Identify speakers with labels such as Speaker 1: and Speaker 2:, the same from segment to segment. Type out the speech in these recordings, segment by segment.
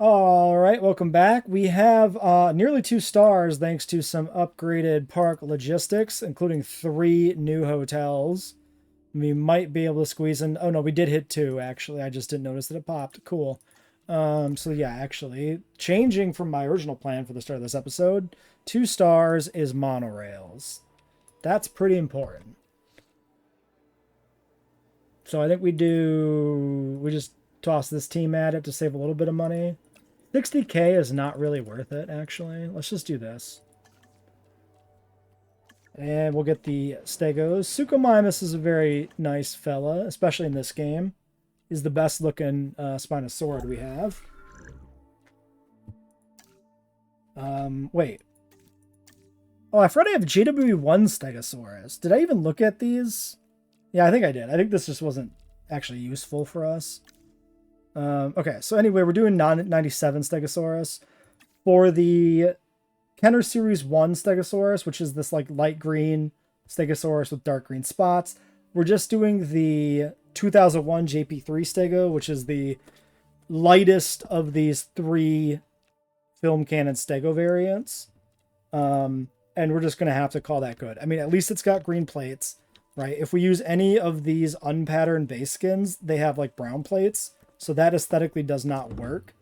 Speaker 1: All right, welcome back. We have nearly 2 stars thanks to some upgraded park logistics, including 3 new hotels. We might be able to squeeze in. Oh no, we did hit 2 actually. I just didn't notice that it popped. Cool. So yeah, actually, changing from my original plan for the start of this episode, 2 stars is monorails. That's pretty important. So I think we just toss this team at it to save a little bit of money. 60K is not really worth it, actually. Let's just do this. And we'll get the Stegos. Suchomimus is a very nice fella, especially in this game. He's the best looking Spinosaurid we have. Wait. Oh, I forgot I have JWE1 Stegosaurus. Did I even look at these? Yeah, I think I did. I think this just wasn't actually useful for us. Okay, so anyway, we're doing 97 Stegosaurus. For the Kenner Series 1 Stegosaurus, which is this like light green Stegosaurus with dark green spots, we're just doing the 2001 JP3 Stego, which is the lightest of these 3 film canon Stego variants. And we're just going to have to call that good. I mean, at least it's got green plates, right? If we use any of these unpatterned base skins, they have like brown plates. So that aesthetically does not work,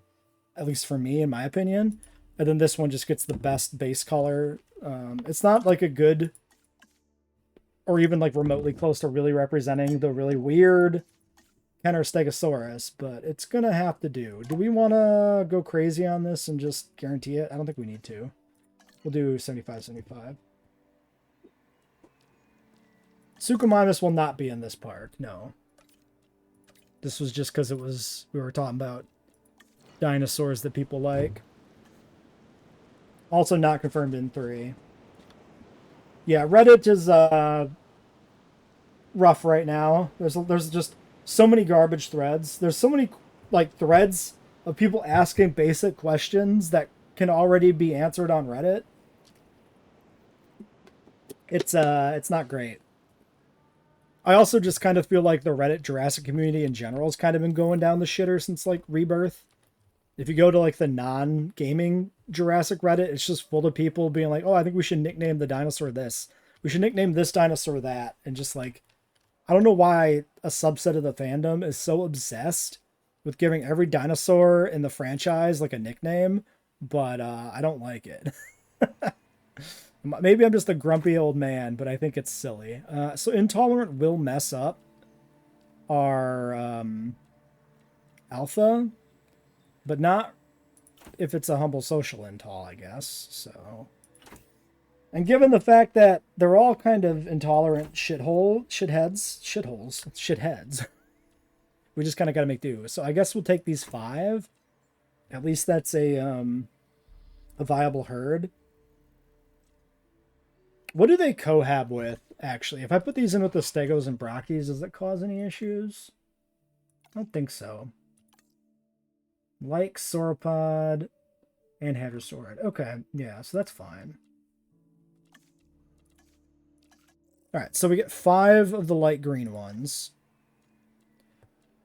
Speaker 1: at least for me, in my opinion. And then this one just gets the best base color. It's not like a good or even like remotely close to really representing the really weird Kenner Stegosaurus, but it's going to have to do. Do we want to go crazy on this and just guarantee it? I don't think we need to. We'll do 75-75. Suchomimus will not be in this park, no. This was just because we were talking about dinosaurs that people like. Also not confirmed in 3. Yeah, Reddit is rough right now. There's just so many garbage threads. There's so many like threads of people asking basic questions that can already be answered on Reddit. It's not great. I also just kind of feel like the Reddit Jurassic community in general has kind of been going down the shitter since like Rebirth. If you go to like the non-gaming Jurassic Reddit, it's just full of people being like, oh, I think we should nickname the dinosaur this. We should nickname this dinosaur that. And just like, I don't know why a subset of the fandom is so obsessed with giving every dinosaur in the franchise like a nickname, but I don't like it. Maybe I'm just a grumpy old man, but I think it's silly. So Intolerant will mess up our alpha, but not if it's a humble social intol, I guess. So, and given the fact that they're all kind of intolerant shitheads, we just kind of got to make do. So I guess we'll take these 5. At least that's a viable herd. What do they cohab with, actually? If I put these in with the Stegos and Brachys, does it cause any issues? I don't think so. Like Sauropod and Hadrosaurid. Okay, yeah, so that's fine. Alright, so we get 5 of the light green ones.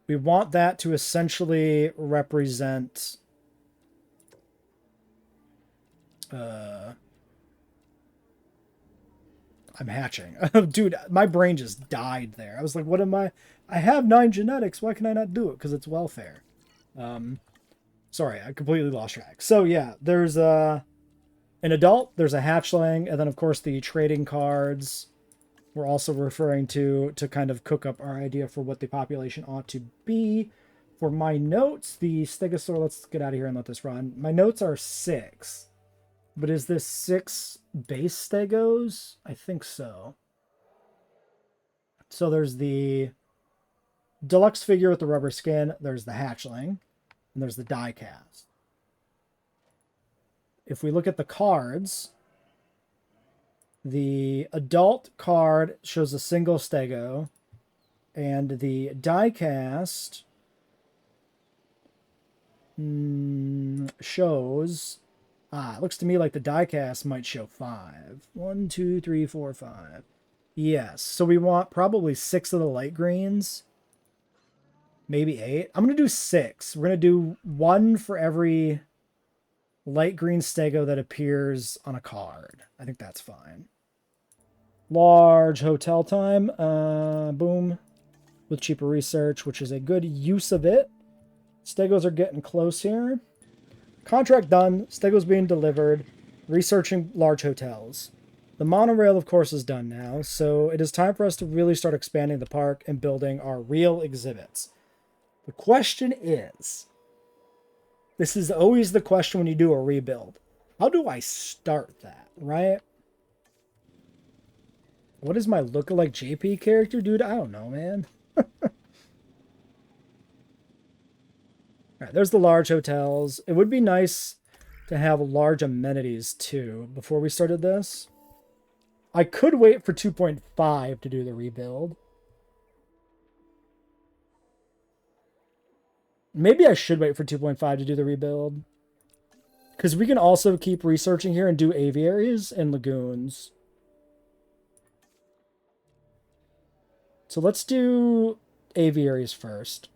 Speaker 1: We want that to essentially represent... I'm hatching. Dude, my brain just died there. I was like, what am I? I have 9 genetics. Why can I not do it? Because it's welfare. Sorry, I completely lost track. So yeah, there's an adult, there's a hatchling, and then of course the trading cards we're also referring to kind of cook up our idea for what the population ought to be. For my notes, the Stegosaur, let's get out of here and let this run. My notes are 6. But is this 6 base Stegos? I think so. So there's the deluxe figure with the rubber skin. There's the hatchling. And there's the die cast. If we look at the cards, the adult card shows a single Stego. And the die cast shows... it looks to me like the diecast might show 5. 1, 2, 3, 4, 5. Yes, so we want probably 6 of the light greens Maybe 8. I'm going to do 6. We're going to do 1 for every light green stego that appears on a card. I think that's fine. Large hotel time. Boom. With cheaper research, which is a good use of it. Stegos are getting close here. Contract done. Stegos being delivered. Researching large hotels. The monorail, of course, is done now, so it is time for us to really start expanding the park and building our real exhibits. The question is, this is always the question when you do a rebuild. How do I start that, right? What is my lookalike JP character, dude? I don't know, man. Alright, there's the large hotels. It would be nice to have large amenities, too, before we started this. I could wait for 2.5 to do the rebuild. Maybe I should wait for 2.5 to do the rebuild. Because we can also keep researching here and do aviaries and lagoons. So let's do aviaries first.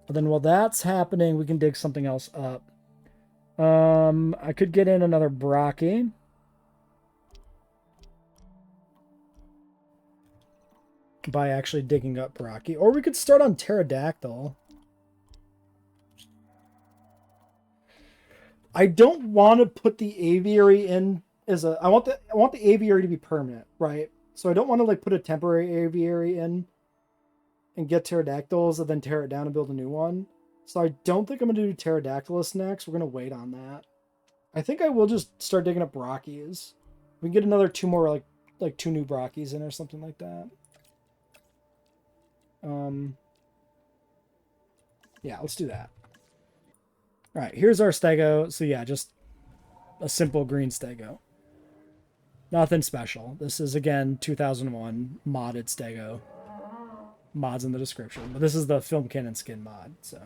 Speaker 1: And then while that's happening, we can dig something else up. I could get in another Brachy. By actually digging up Brachy. Or we could start on Pterodactyl. I don't want to put the aviary in as a... I want the aviary to be permanent, right? So I don't want to like put a temporary aviary in and get pterodactyls and then tear it down and build a new one. So I don't think I'm going to do Pterodactylus next. We're going to wait on that. I think I will just start digging up Brachys. We can get another 2 more, like 2 new Brachys in or something like that. Yeah, let's do that. All right, here's our stego. So yeah, just a simple green stego. Nothing special. This is, again, 2001 modded stego. Mods in the description. But this is the film canon skin mod, so...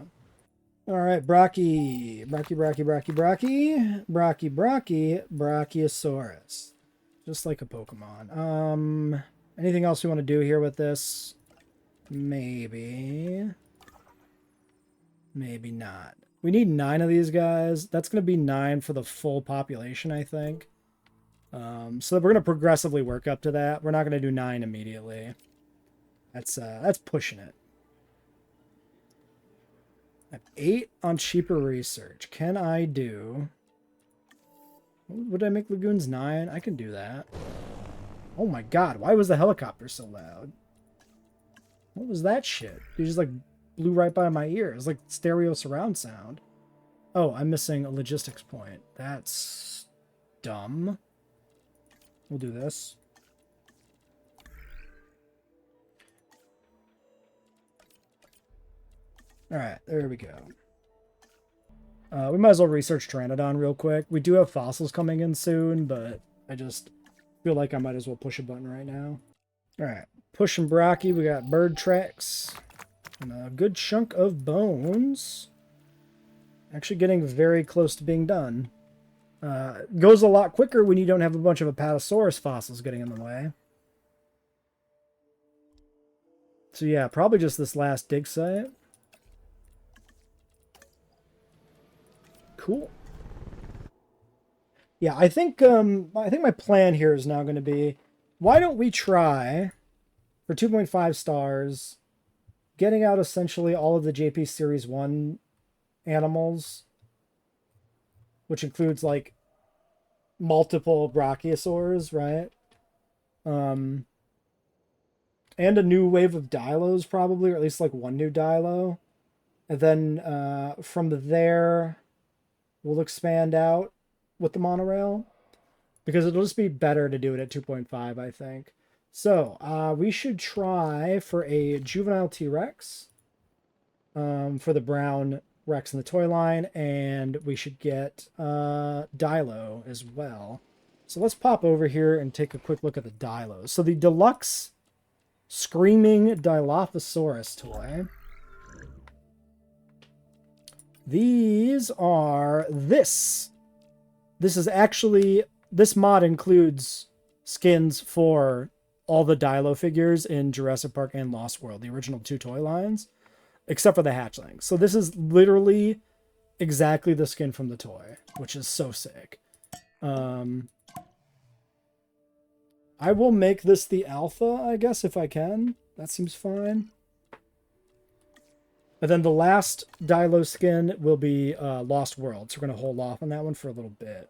Speaker 1: Alright, Brachy. Brachiosaurus. Just like a Pokemon. Anything else we want to do here with this? Maybe. Maybe not. We need 9 of these guys. That's going to be 9 for the full population, I think. So we're going to progressively work up to that. We're not going to do 9 immediately. That's pushing it. I have 8 on cheaper research. Can I do... Would I make lagoons 9? I can do that. Oh my god, why was the helicopter so loud? What was that shit? It just like blew right by my ear. It was like stereo surround sound. Oh, I'm missing a logistics point. That's dumb. We'll do this. Alright, there we go. We might as well research Pteranodon real quick. We do have fossils coming in soon, but I just feel like I might as well push a button right now. Alright, pushing Brachy. We got bird tracks. And a good chunk of bones. Actually getting very close to being done. Goes a lot quicker when you don't have a bunch of Apatosaurus fossils getting in the way. So yeah, probably just this last dig site. Cool. Yeah, I think my plan here is now going to be, why don't we try for 2.5 stars, getting out essentially all of the JP Series 1 animals, which includes like multiple Brachiosaurs, right? And a new wave of Dilos probably, or at least like 1 new Dilo. And then from there, we'll expand out with the monorail, because it'll just be better to do it at 2.5, I think. So we should try for a juvenile T-Rex for the brown Rex in the toy line, and we should get Dilo as well. So let's pop over here and take a quick look at the Dilos. So the Deluxe Screaming Dilophosaurus toy. These are this. This is actually, this mod includes skins for all the Dilo figures in Jurassic Park and Lost World, the original 2 toy lines, except for the hatchling. So this is literally exactly the skin from the toy, which is so sick. I will make this the alpha, I guess, if I can. That seems fine. And then the last Dilo skin will be Lost World. So we're going to hold off on that one for a little bit.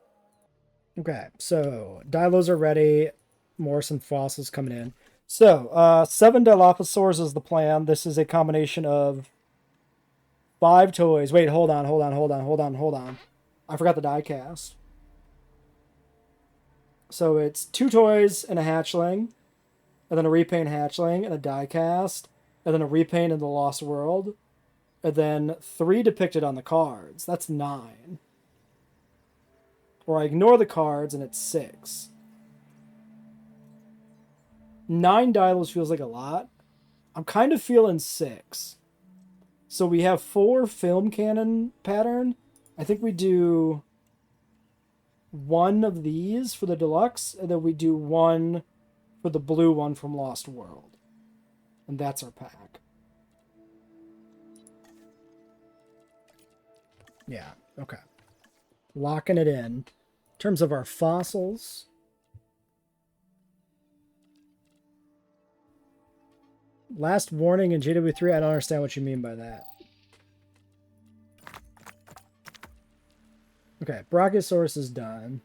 Speaker 1: Okay, so Dilos are ready. Morrison fossils coming in. So 7 Dilophosaurs is the plan. This is a combination of 5 toys. Wait, hold on. I forgot the die cast. So it's 2 toys and a hatchling, and then a repaint hatchling and a die cast, and then a repaint in the Lost World, and then 3 depicted on the cards. That's 9. Or I ignore the cards and it's 6. 9 Dilos feels like a lot. I'm kind of feeling 6. So we have 4 film cannon pattern. I think we do 1 of these for the deluxe, and then we do 1 for the blue one from Lost World. And that's our pack. Yeah, okay. Locking it in. In terms of our fossils, last warning in JWE2, I don't understand what you mean by that. Okay, Brachiosaurus is done.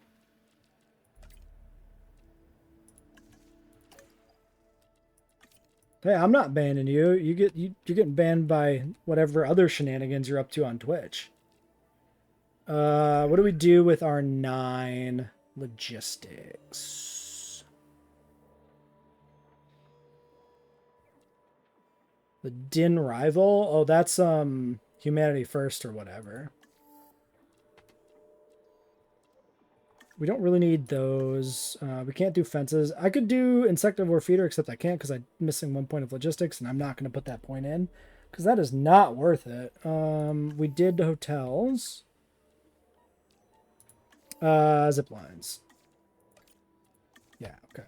Speaker 1: Hey, I'm not banning you. You're getting banned by whatever other shenanigans you're up to on Twitch. What do we do with our 9 logistics? The Din Rival? Oh, that's Humanity First or whatever. We don't really need those. We can't do fences. I could do Insectivore Feeder, except I can't because I'm missing 1 point of logistics, and I'm not going to put that point in because that is not worth it. We did hotels. Zip lines. Yeah, okay.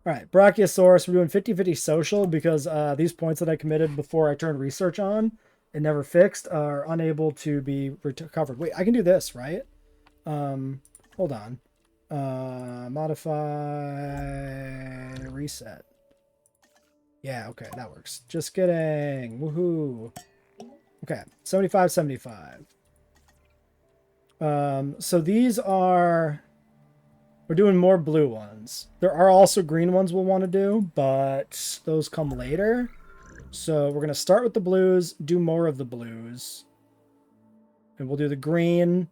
Speaker 1: All right, Brachiosaurus, we're doing 50-50 social because these points that I committed before I turned research on and never fixed are unable to be recovered. Wait, I can do this, right? Hold on. Modify, reset. Yeah, okay, that works. Just kidding. Woohoo. Okay, 75. So these are... We're doing more blue ones. There are also green ones we'll want to do, but those come later. So we're going to start with the blues, do more of the blues. And we'll do the green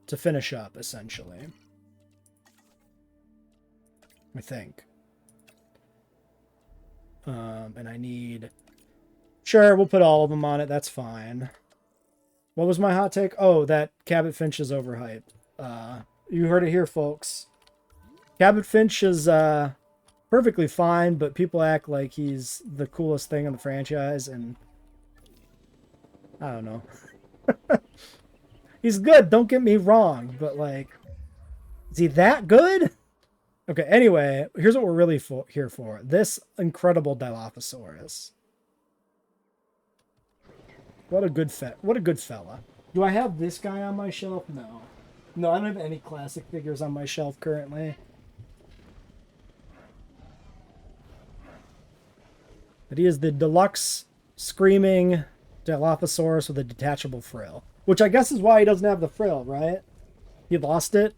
Speaker 1: to finish up, essentially. I think. And I need... Sure, we'll put all of them on it. That's fine. What was my hot take? Oh, that Cabot Finch is overhyped. You heard it here, folks. Cabot Finch is perfectly fine, but people act like he's the coolest thing in the franchise, and I don't know. He's good, don't get me wrong, but like, is he that good? Okay, anyway, here's what we're really here for. This incredible Dilophosaurus. What a good fella. Do I have this guy on my shelf? No. No, I don't have any classic figures on my shelf currently. But he is the deluxe screaming Dilophosaurus with a detachable frill. Which I guess is why he doesn't have the frill, right? He lost it.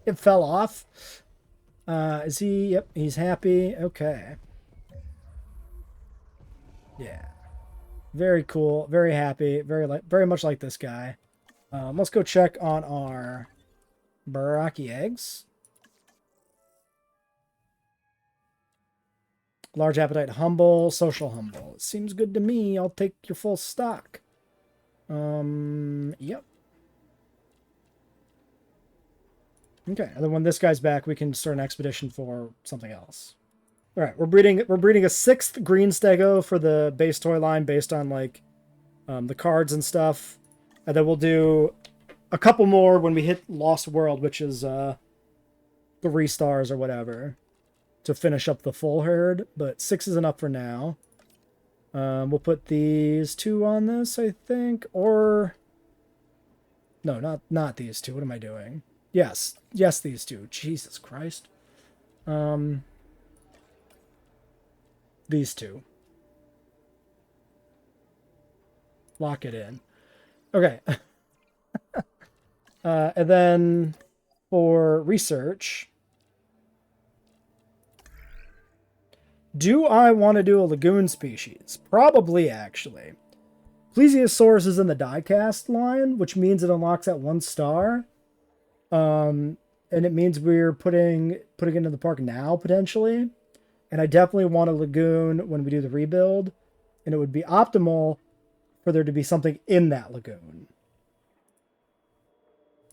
Speaker 1: It fell off. Is he? Yep, he's happy. Okay. Yeah. Very cool. Very happy. Very much like this guy. Let's go check on our Baryonyx. Large appetite, humble, social humble. It seems good to me. I'll take your full stock. Yep. Okay, and then when this guy's back, we can start an expedition for something else. All right, we're breeding a 6th green stego for the base toy line based on like the cards and stuff. And then we'll do a couple more when we hit Lost World, which is 3 stars or whatever. to finish up the full herd, but 6 is enough for now. We'll put these 2 on this, I think, or no, not these 2. What am I doing? Yes, these 2. Jesus Christ. These 2. Lock it in. Okay. And then for research, do I want to do a lagoon species? Probably, actually. Plesiosaurus is in the diecast line, which means it unlocks at 1 star. And it means we're putting it into the park now, potentially. And I definitely want a lagoon when we do the rebuild. And it would be optimal for there to be something in that lagoon.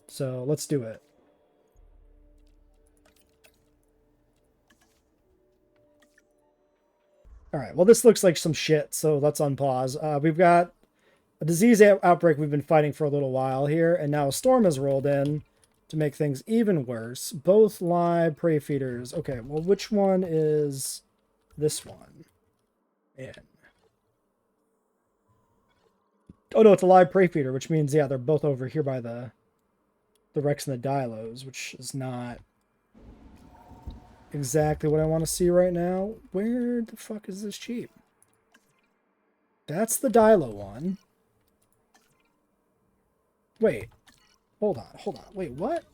Speaker 1: So let's do it. All right, well, this looks like some shit, so let's unpause. We've got a disease outbreak we've been fighting for a little while here, and now a storm has rolled in to make things even worse. Both live prey feeders. Okay, well, which one is this one? In. Oh, no, it's a live prey feeder, which means, yeah, they're both over here by the Rex and the Dilos, which is not exactly what I want to see right now. Where the fuck is this sheep? That's the Dilo one. Wait. Hold on. Wait, what?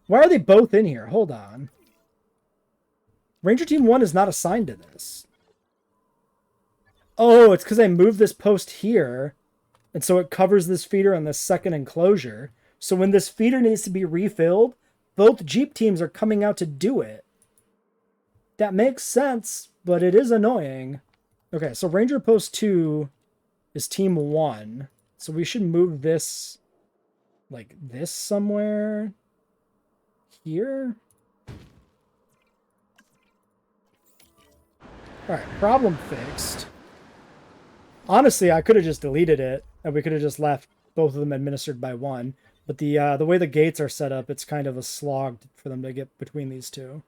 Speaker 1: Why are they both in here? Hold on. Ranger Team 1 is not assigned to this. Oh, it's because I moved this post here. And so it covers this feeder on this second enclosure. So when this feeder needs to be refilled, both Jeep teams are coming out to do it. That makes sense, but it is annoying. Okay, so Ranger Post 2 is Team 1. So we should move this like this somewhere here. Alright, problem fixed. Honestly, I could have just deleted it, and we could have just left both of them administered by one. But the way the gates are set up, it's kind of a slog for them to get between these two.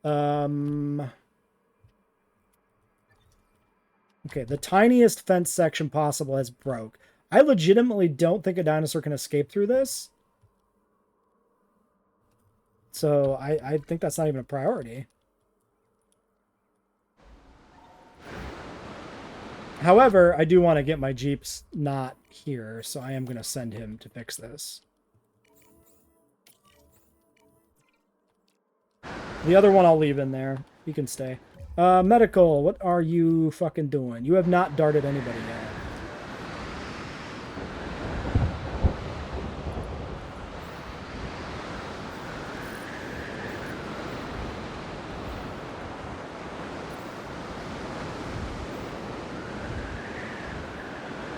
Speaker 1: Okay, the tiniest fence section possible has broke. I legitimately don't think a dinosaur can escape through this. So I think that's not even a priority. However, I do want to get my Jeeps not here, so I am going to send him to fix this. The other one I'll leave in there. He can stay. Medical, what are you fucking doing? You have not darted anybody yet.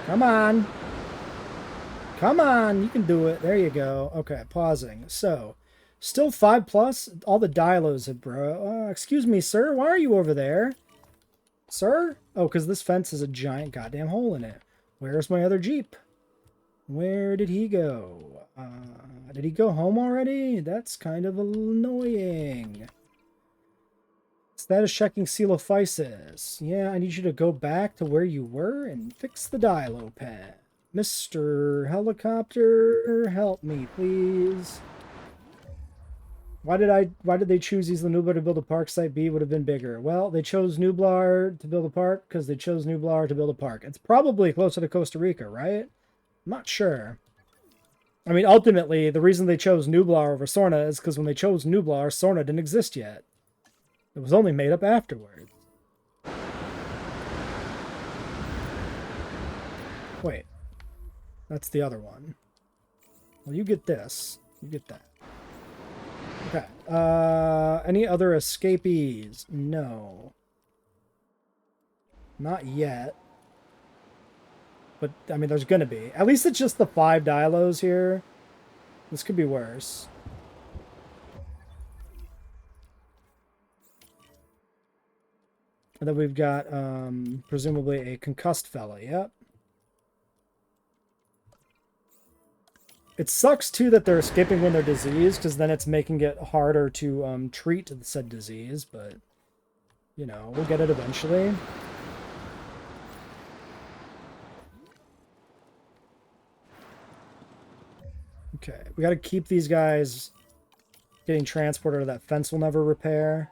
Speaker 1: Come on. Come on, you can do it. There you go. Okay, pausing. So, still 5+. All the dilos have excuse me, sir. Why are you over there? Sir? Oh, because this fence has a giant goddamn hole in it. Where's my other Jeep? Where did he go? Did he go home already? That's kind of annoying. Status checking Coelophysis. Yeah, I need you to go back to where you were and fix the Dilo pad. Mr. Helicopter, help me, please. Why did they choose Isla Nublar to build a park? Site B would have been bigger. Well, they chose Nublar to build a park because they chose Nublar to build a park. It's probably closer to Costa Rica, right? I'm not sure. I mean, ultimately, the reason they chose Nublar over Sorna is because when they chose Nublar, Sorna didn't exist yet. It was only made up afterwards. Wait. That's the other one. Well, you get this. You get that. Okay. Any other escapees? No. Not yet. But, I mean, there's gonna be. At least it's just the 5 dilos here. This could be worse. And then we've got, presumably a concussed fella. Yep. It sucks, too, that they're escaping when they're diseased, because then it's making it harder to treat said disease, but, you know, we'll get it eventually. Okay, we got to keep these guys getting transported, or that fence will never repair.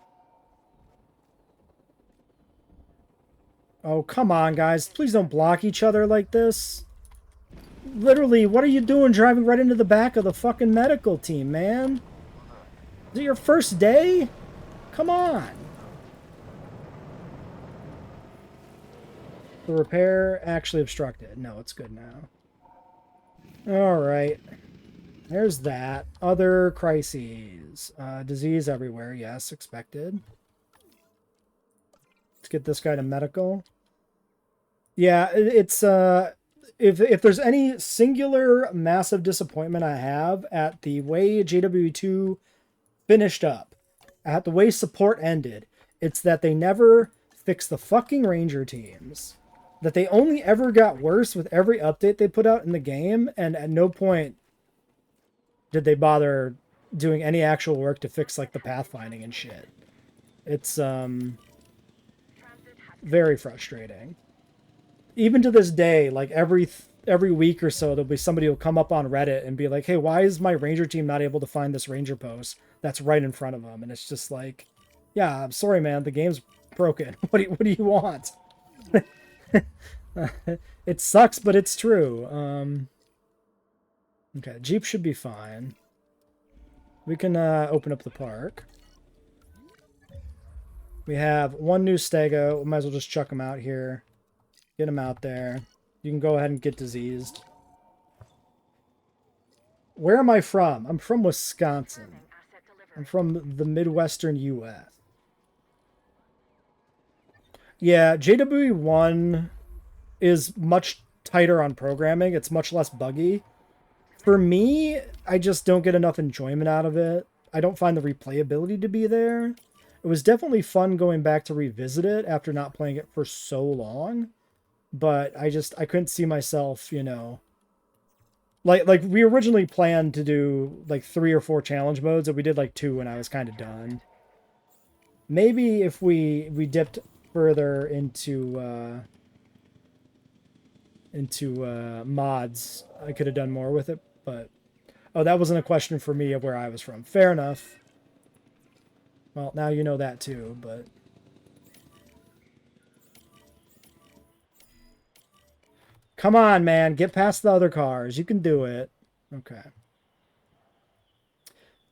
Speaker 1: Oh, come on, guys. Please don't block each other like this. Literally, what are you doing driving right into the back of the fucking medical team, man? Is it your first day? Come on. The repair actually obstructed. No, it's good now. Alright. There's that. Other crises. Disease everywhere. Yes, expected. Let's get this guy to medical. Yeah, it's... If there's any singular massive disappointment I have at the way JWE2 finished up, at the way support ended, it's that they never fixed the fucking Ranger teams. That they only ever got worse with every update they put out in the game, and at no point did they bother doing any actual work to fix, like, the pathfinding and shit. It's, very frustrating. Even to this day, like, every week or so, there'll be somebody who'll come up on Reddit and be like, hey, why is my Ranger team not able to find this Ranger post that's right in front of them? And it's just like, yeah, I'm sorry, man, the game's broken. What do you want? It sucks, but it's true. Okay, Jeep should be fine. We can open up the park. We have one new Stego. We might as well just chuck him out here. Get him out there. You can go ahead and get diseased. Where am I from? I'm from Wisconsin. I'm from the Midwestern U.S. Yeah, JWE1 is much tighter on programming. It's much less buggy. For me, I just don't get enough enjoyment out of it. I don't find the replayability to be there. It was definitely fun going back to revisit it after not playing it for so long. But I couldn't see myself, you know... Like we originally planned to do, like, 3 or 4 challenge modes, and we did, like, 2 and I was kind of done. Maybe if we dipped further into mods, I could have done more with it, but... Oh, that wasn't a question for me of where I was from. Fair enough. Well, now you know that too, but... Come on, man. Get past the other cars. You can do it. Okay.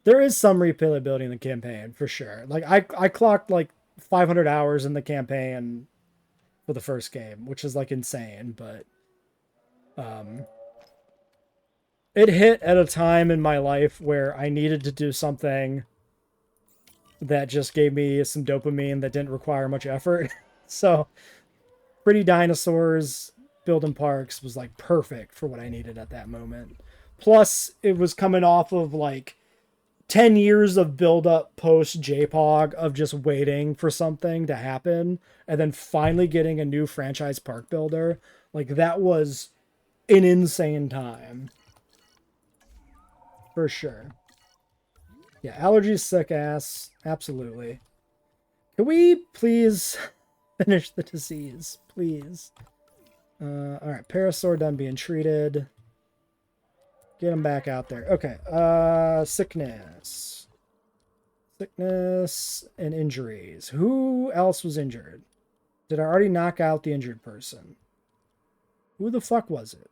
Speaker 1: There is some replayability in the campaign, for sure. Like, I clocked, like, 500 hours in the campaign for the first game, which is, like, insane, but... It hit at a time in my life where I needed to do something that just gave me some dopamine that didn't require much effort. So, Pretty Dinosaurs, building parks was, like, perfect for what I needed at that moment. Plus, it was coming off of, like, 10 years of build-up post-JPOG of just waiting for something to happen, and then finally getting a new franchise park builder. Like, that was an insane time. For sure. Yeah, allergies suck ass. Absolutely. Can we please finish the disease? Please. Alright, Parasaur done being treated. Get him back out there. Okay, sickness. Sickness and injuries. Who else was injured? Did I already knock out the injured person? Who the fuck was it?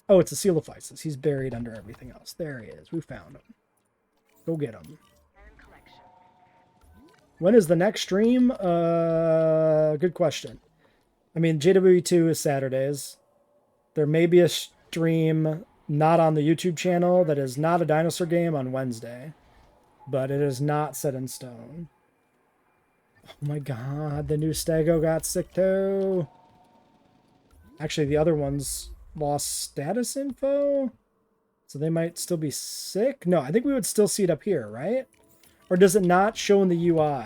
Speaker 1: Oh, it's a Coelophysis. He's buried under everything else. There he is. We found him. Go get him. When is the next stream? Good question. I mean, JWE2 is Saturdays. There may be a stream not on the YouTube channel that is not a dinosaur game on Wednesday. But it is not set in stone. Oh my god, the new Stego got sick too. Actually, the other ones lost status info, so they might still be sick. No, I think we would still see it up here, right? Or does it not show in the UI?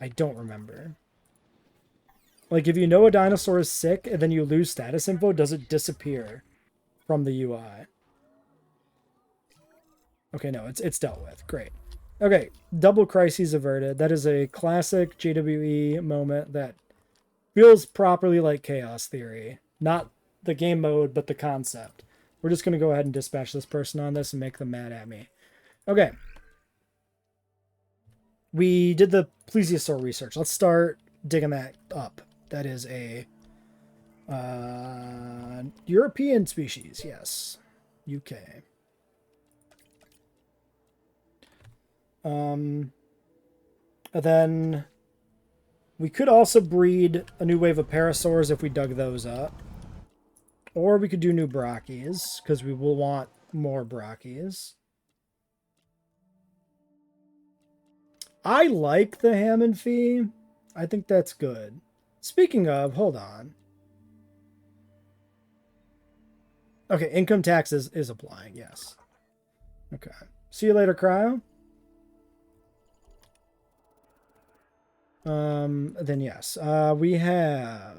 Speaker 1: I don't remember. Like, if you know a dinosaur is sick and then you lose status info, does it disappear from the UI? Okay, no, it's dealt with. Great. Okay, double crises averted. That is a classic JWE moment that feels properly like chaos theory. Not the game mode, but the concept. We're just going to go ahead and dispatch this person on this and make them mad at me. Okay. We did the plesiosaur research. Let's start digging that up. That is a European species, yes. UK. And then we could also breed a new wave of parasaurs if we dug those up. Or we could do new brachys, because we will want more brachys. I like the Hammond fee. I think that's good. Speaking of, hold on. Okay, income tax is applying, yes. Okay. See you later, Cryo. Then yes. We have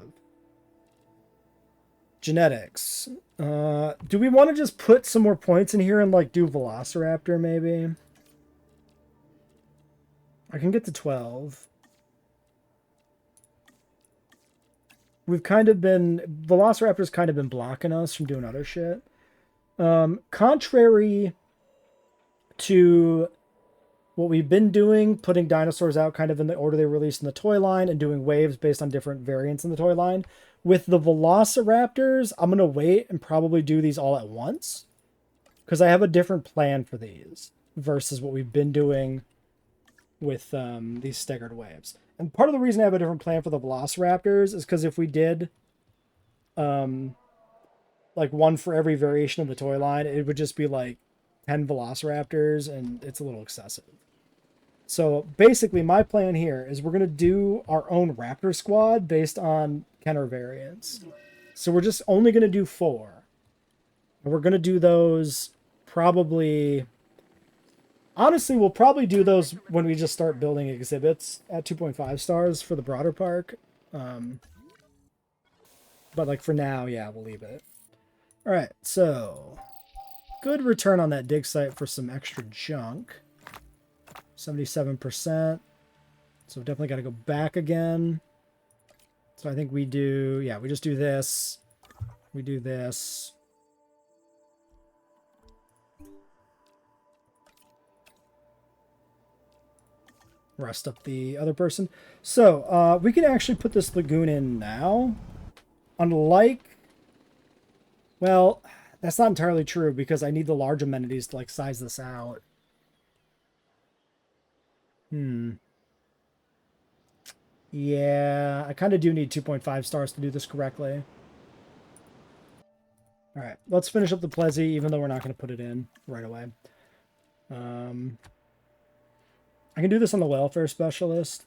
Speaker 1: genetics. Do we want to just put some more points in here and like do Velociraptor maybe? I can get to 12. We've kind of been... Velociraptor's kind of been blocking us from doing other shit. Contrary to what we've been doing, putting dinosaurs out kind of in the order they released in the toy line and doing waves based on different variants in the toy line, with the Velociraptors, I'm going to wait and probably do these all at once. Because I have a different plan for these versus what we've been doing with these staggered waves. And part of the reason I have a different plan for the Velociraptors is because if we did like one for every variation of the toy line, it would just be like 10 Velociraptors, and it's a little excessive. So basically my plan here is we're going to do our own Raptor squad based on Kenner variants. So we're just only going to do 4. And we're going to do those probably... Honestly, we'll probably do those when we just start building exhibits at 2.5 stars for the broader park. But like for now, yeah, we'll leave it. All right, so good return on that dig site for some extra junk. 77%. So definitely got to go back again. So I think we do, yeah, we just do this. We do this. Rest up the other person. So we can actually put this lagoon in now. Unlike, well, that's not entirely true because I need the large amenities to like size this out. Yeah, I kind of do need 2.5 stars to do this correctly. All right, let's finish up the Plezzy, even though we're not going to put it in right away. I can do this on the welfare specialist.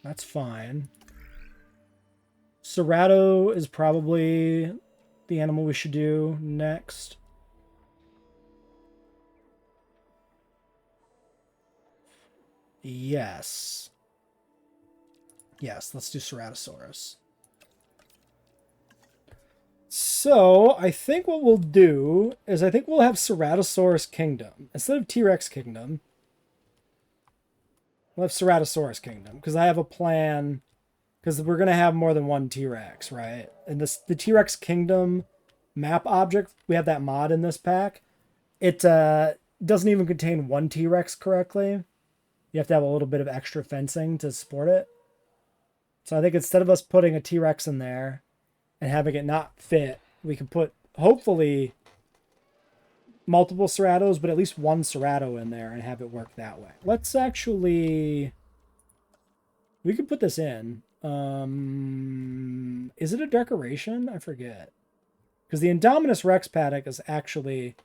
Speaker 1: That's fine. Cerato is probably the animal we should do next. Yes. Yes, let's do Ceratosaurus. So, I think what we'll do is I think we'll have Ceratosaurus Kingdom. Instead of T-Rex Kingdom, we'll have Ceratosaurus Kingdom. Because I have a plan... Because we're going to have more than one T-Rex, right? And the T-Rex Kingdom map object, we have that mod in this pack. It doesn't even contain one T-Rex correctly. You have to have a little bit of extra fencing to support it. So I think instead of us putting a T-Rex in there and having it not fit, we can put, hopefully, multiple Ceratos, but at least one Cerato in there and have it work that way. Let's actually... We could put this in. Is it a decoration? I forget. Because the Indominus Rex paddock is actually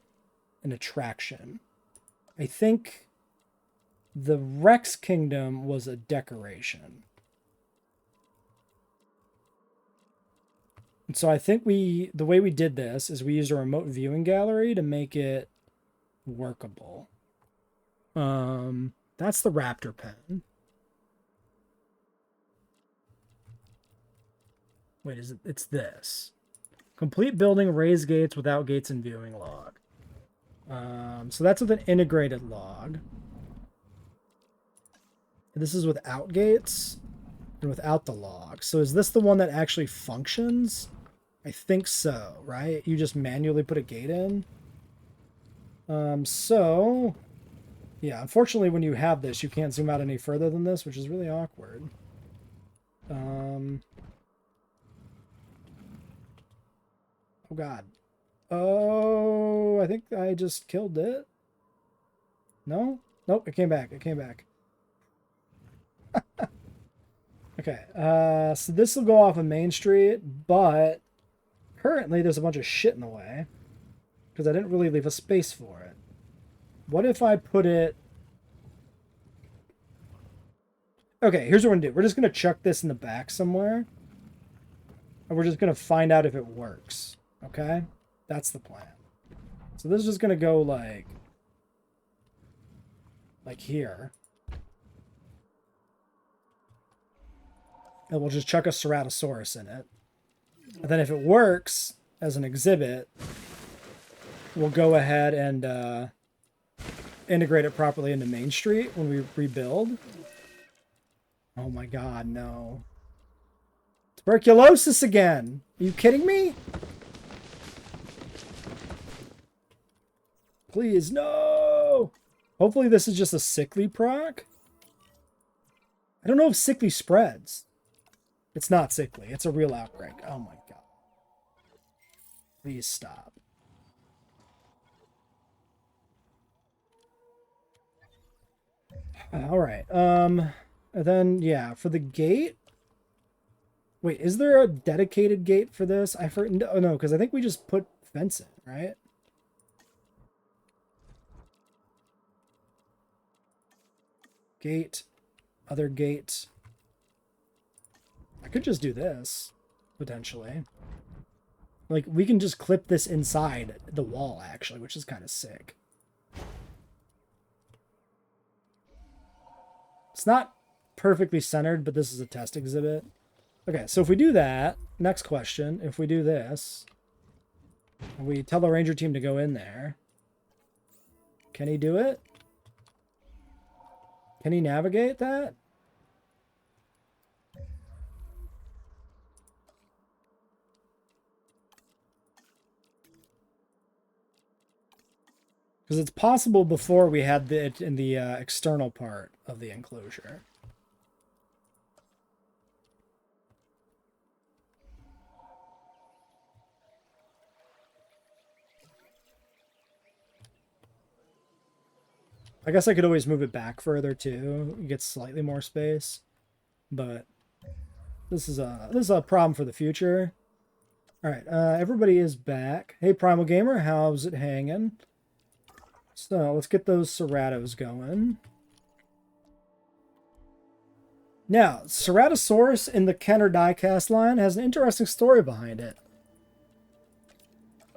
Speaker 1: an attraction. I think the Rex Kingdom was a decoration. And so I think the way we did this is we used a remote viewing gallery to make it workable. That's the Raptor pen. Wait, is it? It's this. Complete building, raise gates without gates and viewing log. So that's with an integrated log. This is without gates and without the log. So is this the one that actually functions? I think so, right? You just manually put a gate in. So, yeah, unfortunately when you have this, you can't zoom out any further than this, which is really awkward. Oh god. Oh, I think I just killed it. No? Nope, it came back. It came back. Okay, so this will go off of Main Street, but currently there's a bunch of shit in the way because I didn't really leave a space for it. What if I put it... Okay, here's what we're going to do. We're just going to chuck this in the back somewhere, and we're just going to find out if it works. Okay? That's the plan. So this is just going to go like here. And we'll just chuck a Ceratosaurus in it. And then if it works as an exhibit, we'll go ahead and integrate it properly into Main Street when we rebuild. Oh my god, no. Tuberculosis again! Are you kidding me? Please, no! Hopefully this is just a sickly proc. I don't know if sickly spreads. It's not sickly. It's a real outbreak. Oh my god. Please stop. Alright. And then, yeah, for the gate... Wait, is there a dedicated gate for this? No, because I think we just put fence in, right? Gate. Other gate. I could just do this, potentially. Like, we can just clip this inside the wall, actually, which is kind of sick. It's not perfectly centered, but this is a test exhibit. Okay, so if we do that, next question, if we do this, and we tell the ranger team to go in there, can he do it? Can he navigate that? Because it's possible before we had it in the external part of the enclosure. I guess I could always move it back further too, get slightly more space, but this is a problem for the future. All right, everybody is back. Hey, Primal Gamer, how's it hanging? So let's get those Ceratos going. Now, Ceratosaurus in the Kenner diecast line has an interesting story behind it.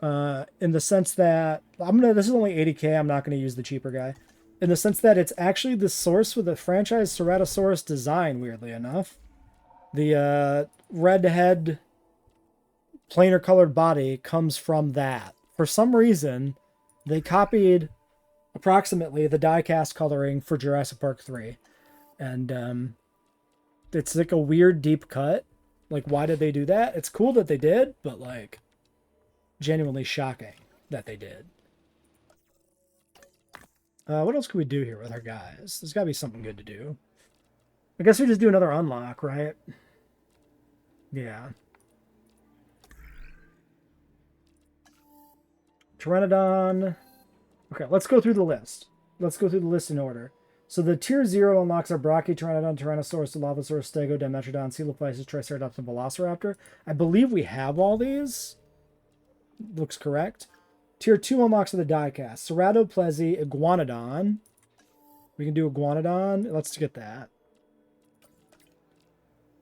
Speaker 1: In the sense that this is only 80k. I'm not gonna use the cheaper guy. In the sense that it's actually the source with the franchise Ceratosaurus design, weirdly enough. The red head, plainer colored body comes from that. For some reason, they copied approximately the diecast coloring for Jurassic Park 3. And it's like a weird deep cut. Like, why did they do that? It's cool that they did, but like, genuinely shocking that they did. What else can we do here with our guys? There's got to be something good to do. I guess we just do another unlock, right? Yeah. Pteranodon. Okay, let's go through the list. Let's go through the list in order. So the tier 0 unlocks our Brachy, Pteranodon, Tyrannosaurus, Dilophosaurus, Stego, Dimetrodon, Coelophysis, Triceratops, and Velociraptor. I believe we have all these. Looks correct. Tier 2 unlocks of the diecast. Ceratopsian, Iguanodon. We can do Iguanodon. Let's get that.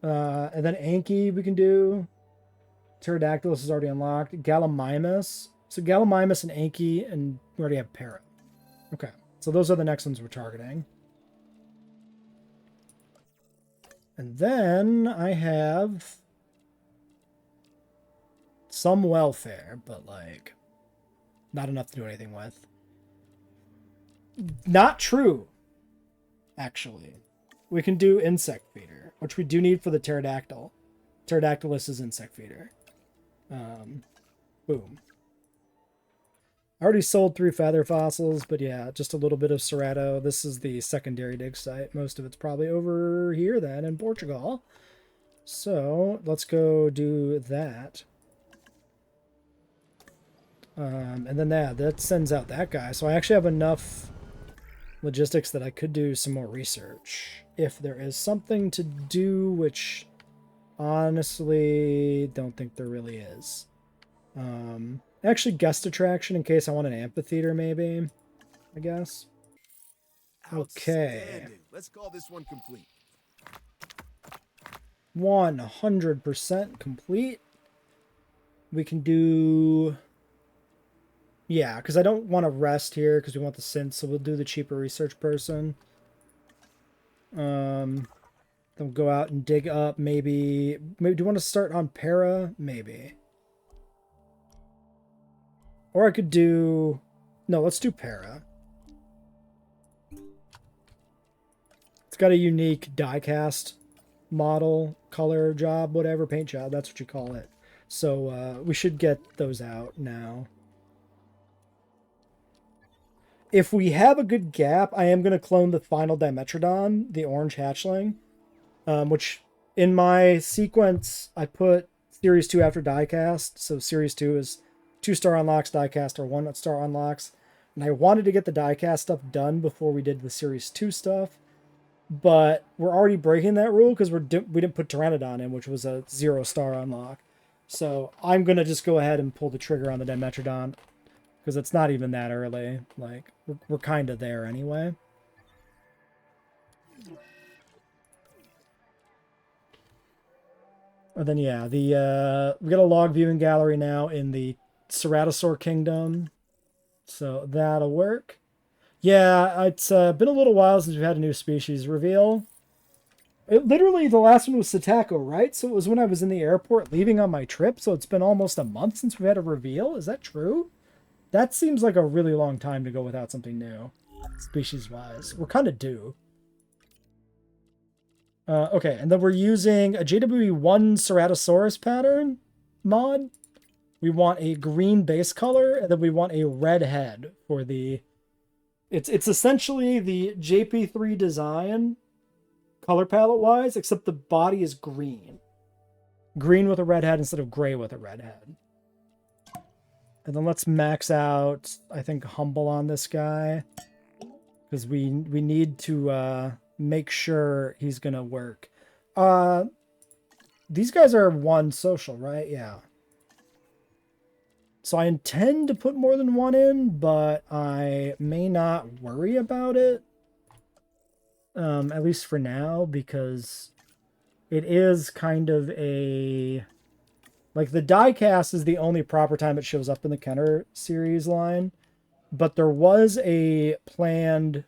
Speaker 1: And then Anki we can do. Pterodactylus is already unlocked. Gallimimus. So Gallimimus and Anki, and we already have Parrot. Okay. So those are the next ones we're targeting. And then I have some welfare, but like not enough to do anything with. Not true, actually. We can do insect feeder, which we do need for the pterodactyl. Pterodactylus is insect feeder. Boom. I already sold 3 feather fossils, but yeah, just a little bit of Cerato. This is the secondary dig site. Most of it's probably over here then in Portugal. So let's go do that. And then that sends out that guy. So I actually have enough logistics that I could do some more research. If there is something to do, which honestly don't think there really is. Actually, guest attraction in case I want an amphitheater, maybe. I guess. Okay.
Speaker 2: Let's call this one complete.
Speaker 1: 100% complete. We can do... Yeah, because I don't want to rest here because we want the synth, so we'll do the cheaper research person. Then we'll go out and dig up, maybe do you want to start on Para? Maybe. Or I could do... No, let's do Para. It's got a unique die-cast model, color job, whatever, paint job, that's what you call it. So we should get those out now. If we have a good gap, I am going to clone the final Dimetrodon, the orange hatchling, which in my sequence, I put Series 2 after diecast. So Series 2 is 2-star unlocks, diecast, or 1-star unlocks. And I wanted to get the diecast stuff done before we did the Series 2 stuff. But we're already breaking that rule because we didn't put Pteranodon in, which was a 0-star unlock. So I'm going to just go ahead and pull the trigger on the Dimetrodon. Because it's not even that early. Like, we're kind of there anyway. And then, yeah, we got a log viewing gallery now in the Ceratosaur Kingdom. So that'll work. Yeah, it's been a little while since we've had a new species reveal. Literally, the last one was Satako, right? So it was when I was in the airport leaving on my trip. So it's been almost a month since we had a reveal. Is that true? That seems like a really long time to go without something new, species-wise. We're kind of due. Okay, and then we're using a JWE1 Ceratosaurus pattern mod. We want a green base color, and then we want a red head for the... It's essentially the JP3 design, color palette-wise, except the body is green. Green with a red head instead of gray with a red head. And then let's max out, I think, Humble on this guy. Because we need to make sure he's going to work. These guys are 1 social, right? Yeah. So I intend to put more than 1 in, but I may not worry about it. At least for now, because it is kind of a... Like, the diecast is the only proper time it shows up in the Kenner series line. But there was a planned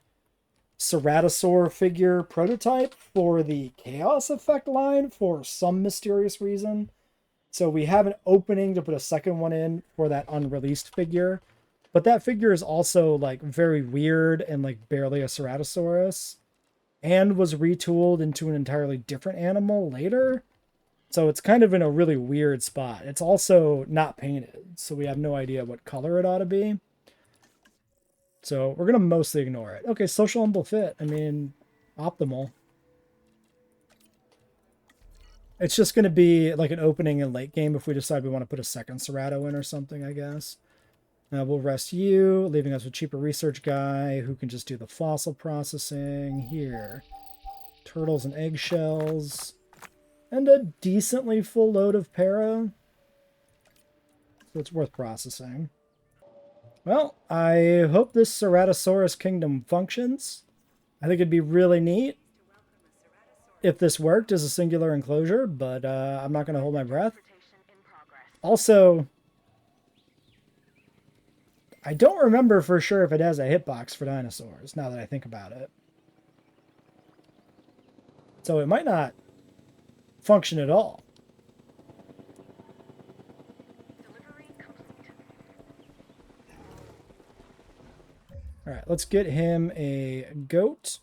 Speaker 1: Ceratosaur figure prototype for the Chaos Effect line for some mysterious reason. So we have an opening to put a second one in for that unreleased figure. But that figure is also, like, very weird and, like, barely a Ceratosaurus. And was retooled into an entirely different animal later. So it's kind of in a really weird spot. It's also not painted, so we have no idea what color it ought to be. So we're going to mostly ignore it. Okay, social humble fit. I mean, optimal. It's just going to be like an opening in late game if we decide we want to put a second Cerato in or something, I guess. We'll rest you, leaving us with cheaper research guy who can just do the fossil processing. Here. Turtles and eggshells. And a decently full load of para. So it's worth processing. Well, I hope this Ceratosaurus Kingdom functions. I think it'd be really neat if this worked as a singular enclosure, but I'm not going to hold my breath. Also, I don't remember for sure if it has a hitbox for dinosaurs, now that I think about it. So it might not function at all. let's get him a goat.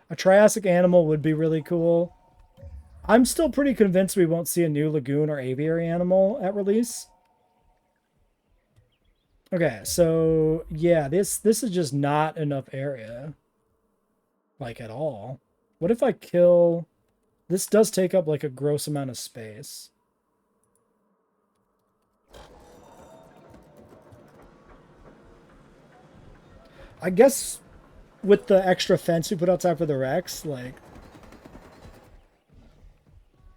Speaker 1: A Triassic animal would be really cool. I'm still pretty convinced we won't see a new lagoon or aviary animal at release. Okay, so yeah, this is just not enough area. Like at all. What if I kill... This does take up like a gross amount of space. I guess with the extra fence we put outside for the Rex, like...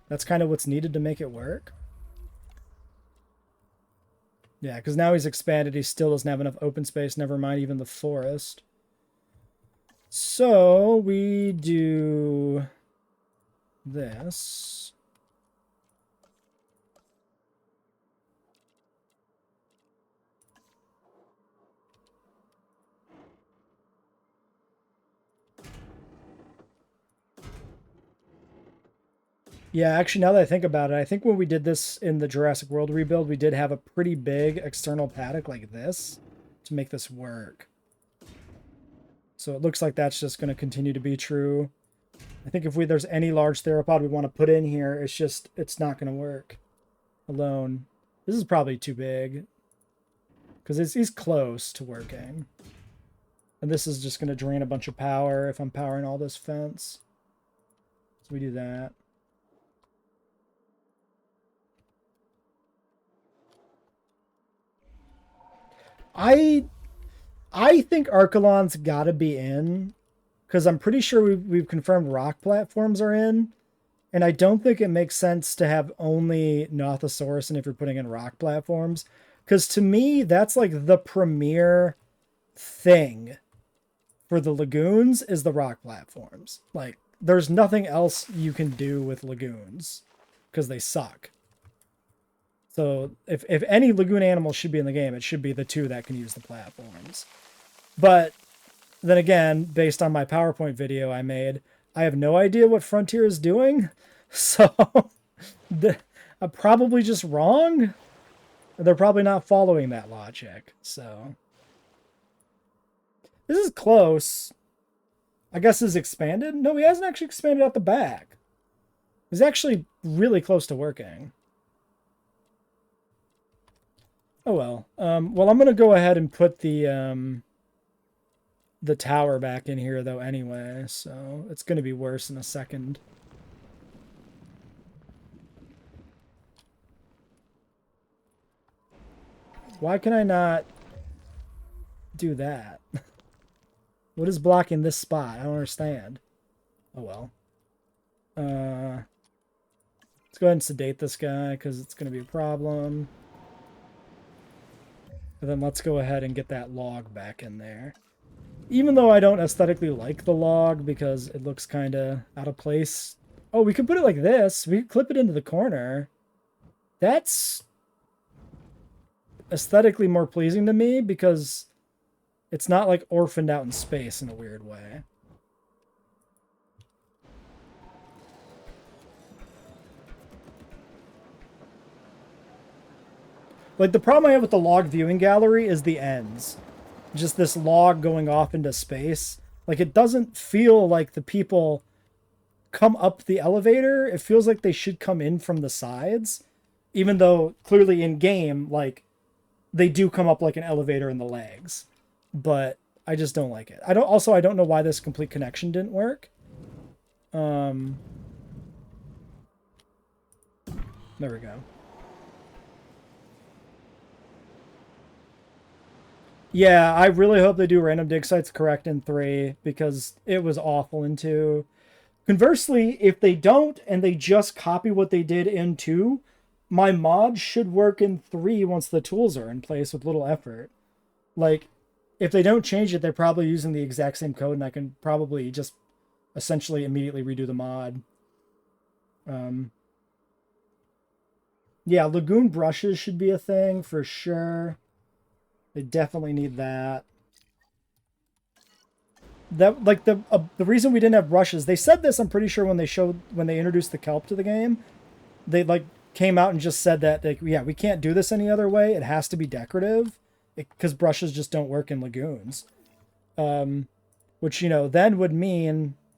Speaker 1: That's kind of what's needed to make it work. Yeah, because now he's expanded. He still doesn't have enough open space. Never mind even the forest. So we do this. Yeah, actually, now that I think about it, I think when we did this in the Jurassic World rebuild, we did have a pretty big external paddock like this to make this work. So it looks like that's just going to continue to be true. I think if there's any large theropod we want to put in here, it's not going to work alone. This is probably too big because he's close to working. And this is just going to drain a bunch of power if I'm powering all this fence. So we do that. I think Archelon's got to be in, because I'm pretty sure we've confirmed rock platforms are in, and I don't think it makes sense to have only Nothosaurus in if you're putting in rock platforms, because to me that's like the premier thing for the lagoons is the rock platforms. Like there's nothing else you can do with lagoons because they suck. So if any lagoon animal should be in the game, it should be the two that can use the platforms. But then again, based on my PowerPoint video I made, I have no idea what Frontier is doing. So I'm probably just wrong. They're probably not following that logic. So this is close. I guess is expanded. No, he hasn't actually expanded out the back. He's actually really close to working. Oh well. Well, I'm gonna go ahead and put the tower back in here though anyway, so it's gonna be worse in a second. Why can I not do that? What is blocking this spot? I don't understand. Oh well. Let's go ahead and sedate this guy because it's gonna be a problem. And then let's go ahead and get that log back in there. Even though I don't aesthetically like the log because it looks kind of out of place. Oh, we could put it like this. We could clip it into the corner. That's aesthetically more pleasing to me because it's not like orphaned out in space in a weird way. Like, the problem I have with the log viewing gallery is the ends. Just this log going off into space. Like, it doesn't feel like the people come up the elevator. It feels like they should come in from the sides. Even though, clearly in-game, like, they do come up like an elevator in the legs. But I just don't like it. I don't know why this complete connection didn't work. There we go. Yeah, I really hope they do random dig sites correct in 3 because it was awful in 2. Conversely, if they don't and they just copy what they did in 2, my mod should work in 3 once the tools are in place with little effort. Like, if they don't change it, they're probably using the exact same code and I can probably just essentially immediately redo the mod. Yeah, lagoon brushes should be a thing for sure. They definitely need that. That like the reason we didn't have brushes. They said this, I'm pretty sure, when they introduced the kelp to the game. they like came out and just said that, like, yeah, we can't do this any other way. It has to be decorative because brushes just don't work in lagoons. Which, you know, then would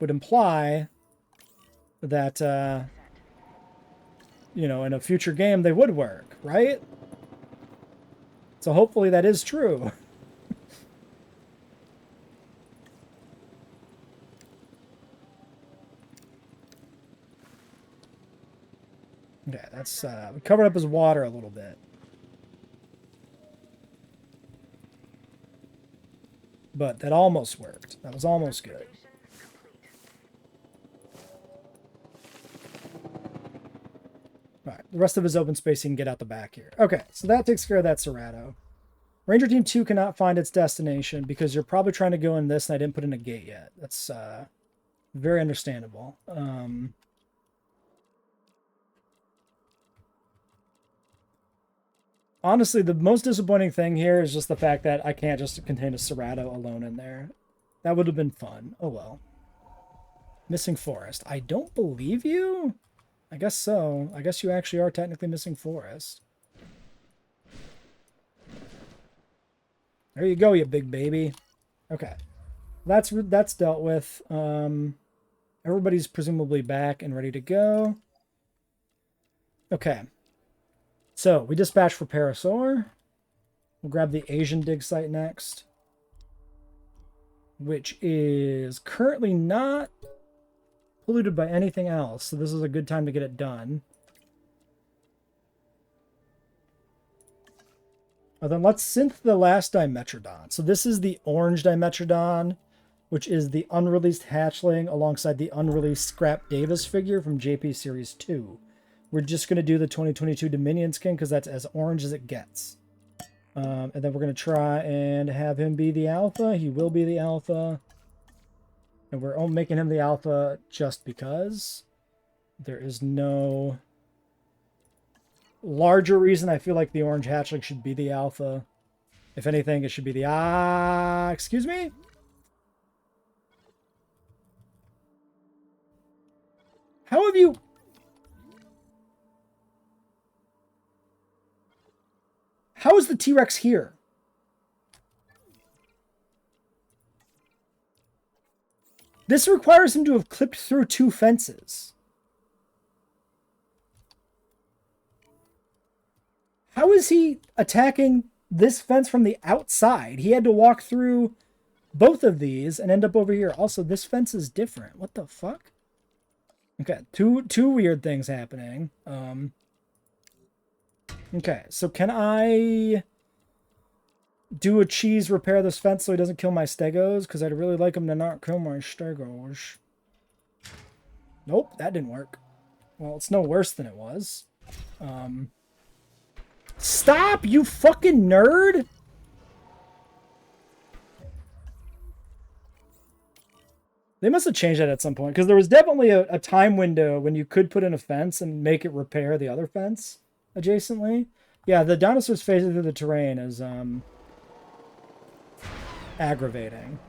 Speaker 1: imply that, you know, in a future game they would work, right? So hopefully that is true. Okay, that's, we covered up his water a little bit. But that almost worked. That was almost good. Alright, the rest of his open space he can get out the back here. Okay, so that takes care of that Cerrato. Ranger Team 2 cannot find its destination because you're probably trying to go in this and I didn't put in a gate yet. That's very understandable. Honestly, the most disappointing thing here is just the fact that I can't just contain a Cerrato alone in there. That would have been fun. Oh well. Missing forest. I don't believe you? I guess so. I guess you actually are technically missing forest. There you go, you big baby. Okay. That's dealt with. Everybody's presumably back and ready to go. Okay. So, we dispatched for Parasaur. We'll grab the Asian dig site next. Which is currently not polluted by anything else. So this is a good time to get it done. Well, then let's synth the last Dimetrodon. So this is the orange Dimetrodon, which is the unreleased hatchling alongside the unreleased Scrap Davis figure from JP Series 2. We're just going to do the 2022 Dominion skin because that's as orange as it gets. And then we're going to try and have him be the alpha. He will be the alpha. And we're making him the alpha just because. There is no larger reason I feel like the orange hatchling should be the alpha. If anything, it should be the... excuse me? How have you... How is the T-Rex here? This requires him to have clipped through 2 fences. How is he attacking this fence from the outside? He had to walk through both of these and end up over here. Also, this fence is different. What the fuck? Okay, two weird things happening. Okay, so can I do a cheese repair this fence so he doesn't kill my stegos? Because I'd really like him to not kill my stegos. Nope, that didn't work. Well, it's no worse than it was. Stop, you fucking nerd! They must have changed that at some point, because there was definitely a time window when you could put in a fence and make it repair the other fence adjacently. Yeah, the dinosaurs phasing through the terrain is aggravating.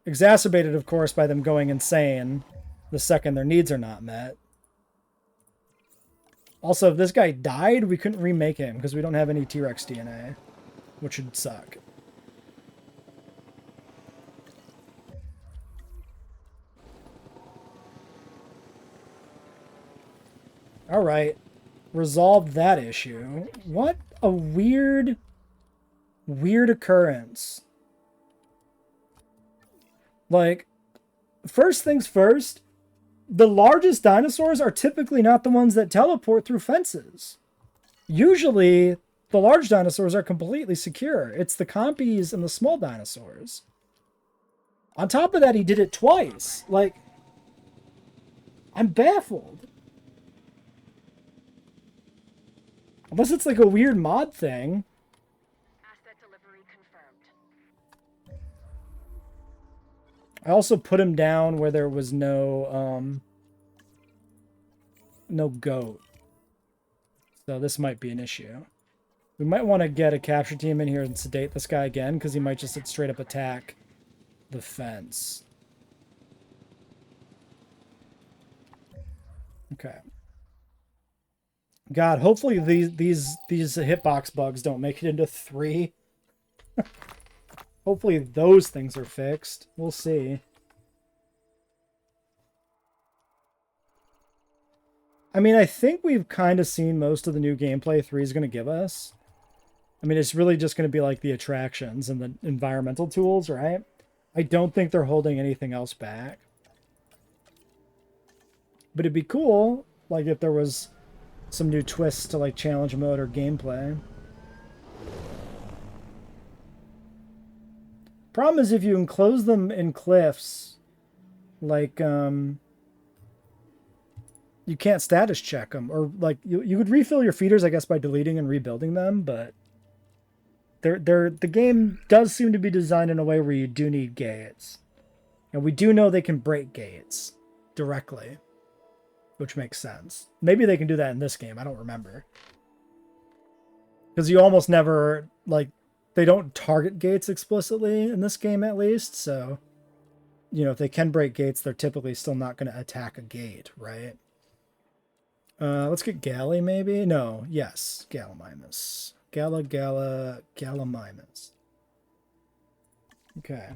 Speaker 1: Exacerbated, of course, by them going insane the second their needs are not met. Also, if this guy died, we couldn't remake him because we don't have any T-Rex DNA, which would suck. Alright. Resolved that issue. What a weird occurrence. Like, first things first, the largest dinosaurs are typically not the ones that teleport through fences. Usually, the large dinosaurs are completely secure. It's the compies and the small dinosaurs. On top of that, he did it twice. Like, I'm baffled. Unless it's like a weird mod thing.
Speaker 2: Asset delivery confirmed.
Speaker 1: I also put him down where there was no goat. So this might be an issue. We might want to get a capture team in here and sedate this guy again, because he might just straight up attack the fence. Okay. God, hopefully these hitbox bugs don't make it into 3. Hopefully those things are fixed. We'll see. I mean, I think we've kind of seen most of the new gameplay 3 is going to give us. I mean, it's really just going to be like the attractions and the environmental tools, right? I don't think they're holding anything else back. But it'd be cool, like, if there was some new twists to, like, challenge mode or gameplay. Problem is if you enclose them in cliffs, like, you can't status check them. Or, like, you could refill your feeders, I guess, by deleting and rebuilding them, but the game does seem to be designed in a way where you do need gates. And we do know they can break gates directly, which makes sense. Maybe they can do that in this game. I don't remember. Because you almost never, like, they don't target gates explicitly in this game, at least. So, you know, if they can break gates, they're typically still not going to attack a gate, right? Let's get Galley, maybe? No, yes. Gallimimus. Gallimimus. Okay.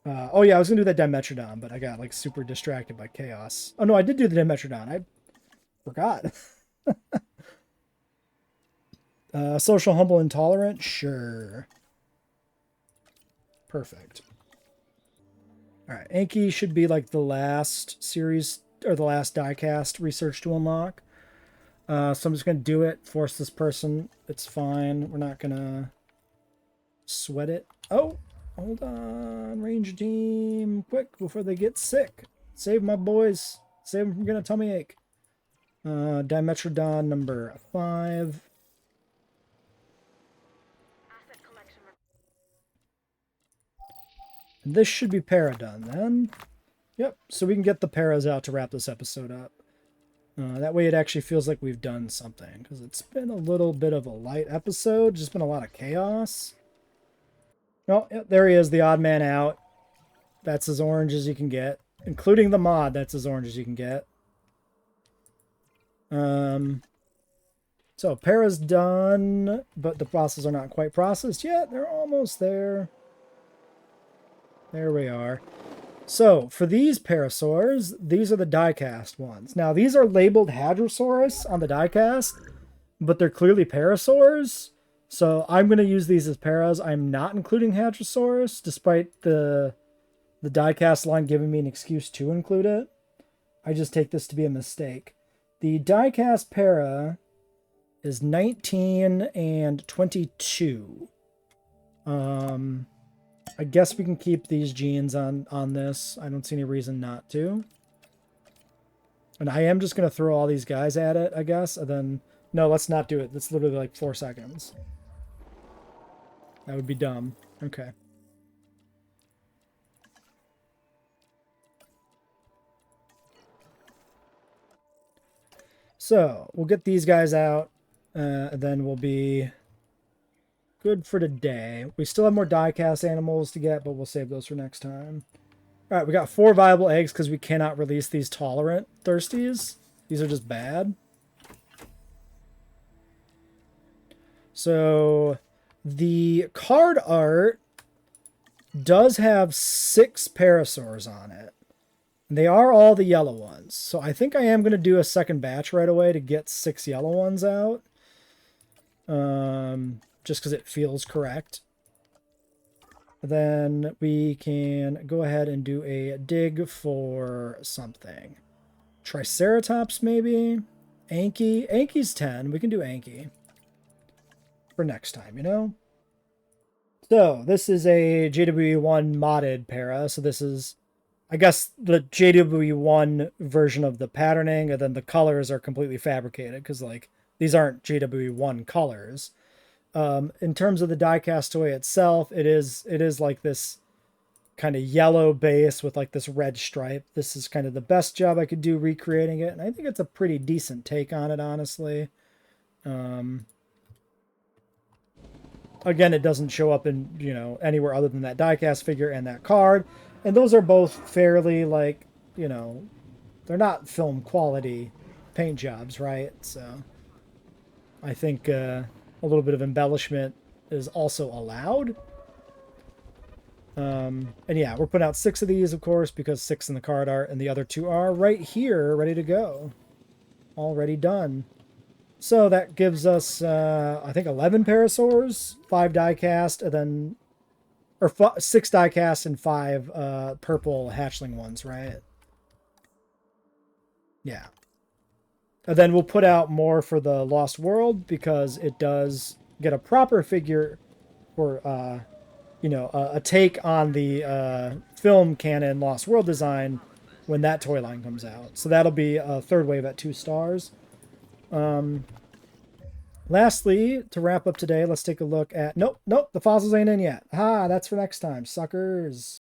Speaker 1: Oh yeah, I was going to do that Dimetrodon, but I got, like, super distracted by chaos. Oh no, I did do the Dimetrodon. I forgot. Social, humble, intolerant? Sure. Perfect. Alright, Anki should be, like, the last series, or the last diecast research to unlock. So I'm just going to do it, force this person. It's fine. We're not going to sweat it. Oh, hold on. Range team, quick, before they get sick. Save my boys. Save them from getting a tummy ache. Dimetrodon number 5. And this should be Paradon then. Yep, so we can get the paras out to wrap this episode up. That way it actually feels like we've done something, because it's been a little bit of a light episode, just been a lot of chaos. Oh, yep, there he is, the odd man out. That's as orange as you can get. Including the mod, that's as orange as you can get. So, para's done, but the processes are not quite processed yet. They're almost there. There we are. So, for these parasaurs, these are the diecast ones. Now, these are labeled Hadrosaurus on the diecast, but they're clearly parasaurs. So, I'm going to use these as paras. I'm not including Hadrosaurus, despite the diecast line giving me an excuse to include it. I just take this to be a mistake. The diecast para is 19 and 22. I guess we can keep these genes on this. I don't see any reason not to. And I am just going to throw all these guys at it, I guess. And then, no, let's not do it. That's literally like 4 seconds. That would be dumb. Okay. So, we'll get these guys out. And then we'll be good for today. We still have more diecast animals to get, but we'll save those for next time. All right, we got 4 viable eggs because we cannot release these tolerant thirsties. These are just bad. So the card art does have 6 parasaurs on it. They are all the yellow ones. So I think I am going to do a second batch right away to get 6 yellow ones out. Just because it feels correct. Then we can go ahead and do a dig for something. Triceratops, maybe? Anki? Anki's 10. We can do Anki. For next time, you know? So, this is a JWE1 modded para. So this is, I guess, the JWE1 version of the patterning, and then the colors are completely fabricated, because, like, these aren't JWE1 colors. In terms of the diecast toy itself, it is like this kind of yellow base with like this red stripe. This is kind of the best job I could do recreating it, and I think it's a pretty decent take on it, honestly. Again, it doesn't show up in, you know, anywhere other than that diecast figure and that card, and those are both fairly, like, you know, they're not film quality paint jobs, right? So I think a little bit of embellishment is also allowed. And yeah, we're putting out 6 of these, of course, because 6 in the card art, and the other 2 are right here, ready to go. Already done. So that gives us, I think, 11 Parasaurs, 5 die-cast, and then, or 6 die-cast and 5 purple hatchling ones, right? Yeah. And then we'll put out more for the Lost World, because it does get a proper figure for, you know, a take on the film canon Lost World design when that toy line comes out. So that'll be a third wave at 2 stars. Lastly, to wrap up today, let's take a look at... Nope, the fossils ain't in yet. Ah, that's for next time, suckers.